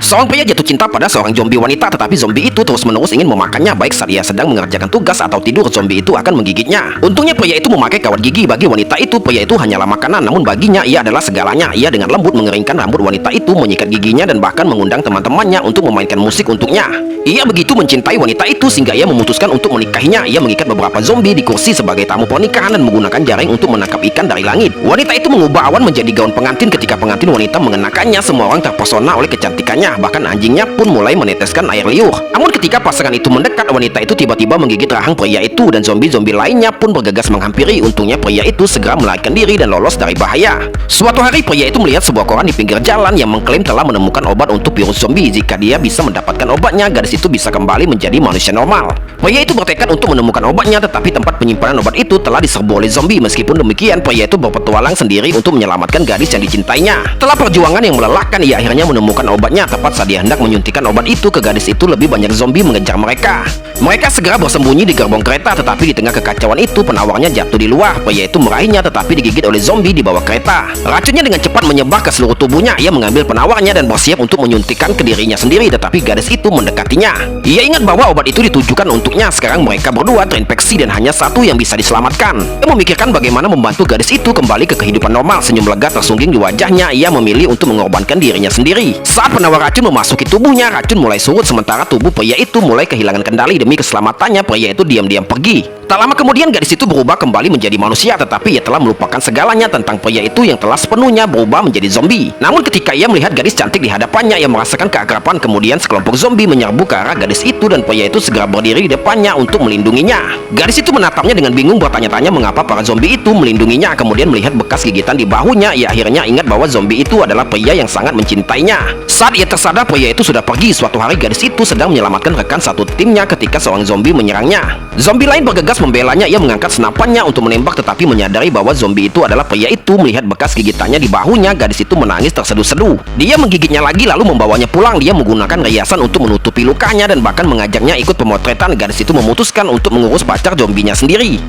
Seorang pria jatuh cinta pada seorang zombie wanita, tetapi zombie itu terus-menerus ingin memakannya baik saat ia sedang mengerjakan tugas atau tidur. Zombie itu akan menggigitnya. Untungnya pria itu memakai kawat gigi. Bagi wanita itu, pria itu hanyalah makanan, namun baginya ia adalah segalanya. Ia dengan lembut mengeringkan rambut wanita itu, menyikat giginya, dan bahkan mengundang teman-temannya untuk memainkan musik untuknya. Ia begitu mencintai wanita itu sehingga ia memutuskan untuk menikahinya. Ia mengikat beberapa zombie di kursi sebagai tamu pernikahan dan menggunakan jaring untuk menangkap ikan dari langit. Wanita itu mengubah awan menjadi gaun pengantin. Ketika pengantin wanita mengenakannya, semua orang terpesona oleh kecantikannya. Bahkan anjingnya pun mulai meneteskan air liur. Namun ketika pasangan itu mendekat, wanita itu tiba-tiba menggigit rahang pria itu dan zombie-zombie lainnya pun bergegas menghampiri. Untungnya pria itu segera melarikan diri dan lolos dari bahaya. Suatu hari pria itu melihat sebuah koran di pinggir jalan yang mengklaim telah menemukan obat untuk virus zombie. Jika dia bisa mendapatkan obatnya, gadis itu bisa kembali menjadi manusia normal. Pria itu bertekad untuk menemukan obatnya, tetapi tempat penyimpanan obat itu telah diserbu oleh zombie. Meskipun demikian, pria itu berpetualang sendiri untuk menyelamatkan gadis yang dicintainya. Setelah perjuangan yang melelahkan, ia akhirnya menemukan obatnya. Tepat saat dia hendak menyuntikkan obat itu ke gadis itu, lebih banyak zombie mengejar mereka. Mereka segera bersembunyi di gerbong kereta, tetapi di tengah kekacauan itu penawarnya jatuh di luar. Pria itu meraihnya, tetapi digigit oleh zombie di bawah kereta. Racunnya dengan cepat menyebar ke seluruh tubuhnya. Ia mengambil penawarnya dan bersiap untuk menyuntikkan ke dirinya sendiri, tetapi gadis itu mendekatinya. Ia ingat bahwa obat itu ditujukan untuknya. Sekarang mereka berdua terinfeksi dan hanya satu yang bisa diselamatkan. Ia memikirkan bagaimana membantu gadis itu kembali ke kehidupan normal. Senyum lega tersungging di wajahnya. Ia memilih untuk mengorbankan dirinya sendiri. Saat penawar racun memasuki tubuhnya, racun mulai surut sementara tubuh pria itu mulai kehilangan kendali. Demi keselamatannya, pria itu diam-diam pergi. Tak lama kemudian gadis itu berubah kembali menjadi manusia, tetapi ia telah melupakan segalanya tentang pria itu yang telah sepenuhnya berubah menjadi zombie. Namun ketika ia melihat gadis cantik di hadapannya, ia merasakan keakraban. Kemudian sekelompok zombie menyerbu ke arah gadis itu dan pria itu segera berdiri di depannya untuk melindunginya. Gadis itu menatapnya dengan bingung, bertanya-tanya mengapa para zombie itu melindunginya. Kemudian melihat bekas gigitan di bahunya, ia akhirnya ingat bahwa zombie itu adalah pria yang sangat mencintainya. Saat ia tersadar, pria itu sudah pergi. Suatu hari gadis itu sedang menyelamatkan rekan satu timnya ketika seorang zombie menyerangnya. Zombie lain bergegas membelanya. Ia mengangkat senapannya untuk menembak, tetapi menyadari bahwa zombie itu adalah pria itu. Melihat bekas gigitannya di bahunya, gadis itu menangis terseduh-seduh. Dia menggigitnya lagi lalu membawanya pulang. Dia menggunakan riasan untuk menutupi lukanya dan bahkan mengajaknya ikut pemotretan. Gadis itu memutuskan untuk mengurus pacar zombinya sendiri.